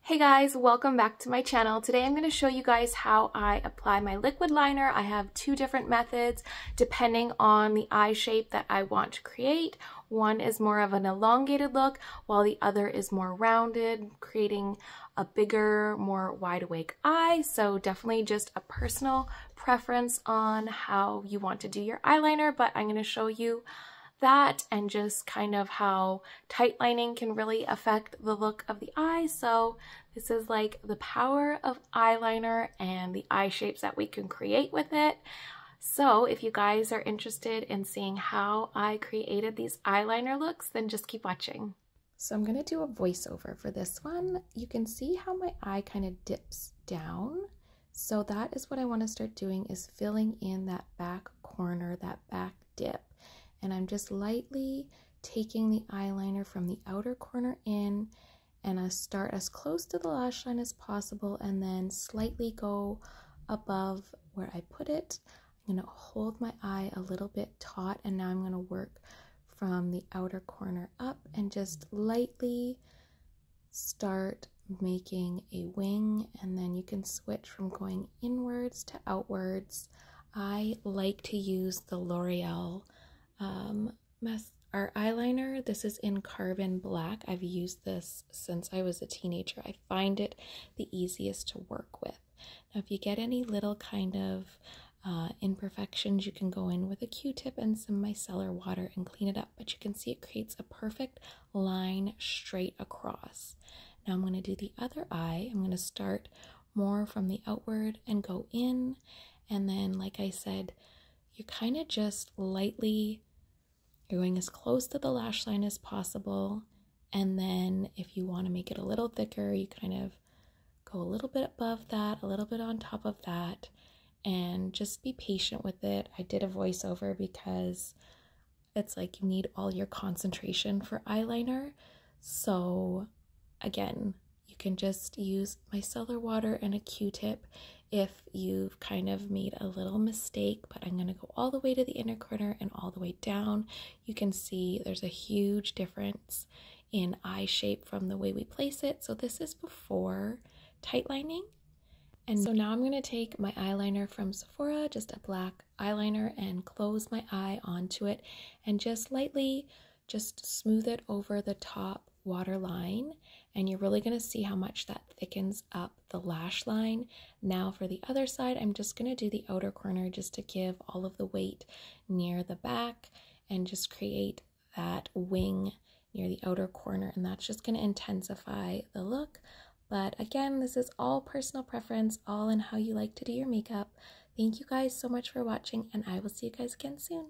Hey guys, welcome back to my channel. Today I'm going to show you guys how I apply my liquid liner. I have two different methods depending on the eye shape that I want to create. One is more of an elongated look while the other is more rounded, creating a bigger, more wide awake eye. So definitely just a personal preference on how you want to do your eyeliner, but I'm going to show you that and just kind of how tight lining can really affect the look of the eye. So this is like the power of eyeliner and the eye shapes that we can create with it. So if you guys are interested in seeing how I created these eyeliner looks, then just keep watching. So I'm going to do a voiceover for this one. You can see how my eye kind of dips down. So that is what I want to start doing, is filling in that back corner, that back dip. And I'm just lightly taking the eyeliner from the outer corner in, and I start as close to the lash line as possible and then slightly go above where I put it. I'm going to hold my eye a little bit taut, and now I'm going to work from the outer corner up and just lightly start making a wing, and then you can switch from going inwards to outwards. I like to use the L'Oreal our eyeliner. This is in Carbon Black. I've used this since I was a teenager. I find it the easiest to work with. Now, if you get any little kind of imperfections, you can go in with a Q-tip and some micellar water and clean it up, but you can see it creates a perfect line straight across. Now I'm going to do the other eye. I'm going to start more from the outward and go in, and then, like I said, you kind of just lightly, you're going as close to the lash line as possible, and then if you want to make it a little thicker, you kind of go a little bit above that, a little bit on top of that, and just be patient with it. I did a voiceover because it's like you need all your concentration for eyeliner. So again, you can just use micellar water and a Q-tip if you've kind of made a little mistake, but I'm going to go all the way to the inner corner and all the way down. You can see there's a huge difference in eye shape from the way we place it. So this is before tight lining. And so now I'm going to take my eyeliner from Sephora, just a black eyeliner, and close my eye onto it and just lightly just smooth it over the top waterline, and you're really going to see how much that thickens up the lash line. Now for the other side, I'm just going to do the outer corner just to give all of the weight near the back and just create that wing near the outer corner, and that's just going to intensify the look. But again, this is all personal preference, all in how you like to do your makeup. Thank you guys so much for watching, and I will see you guys again soon.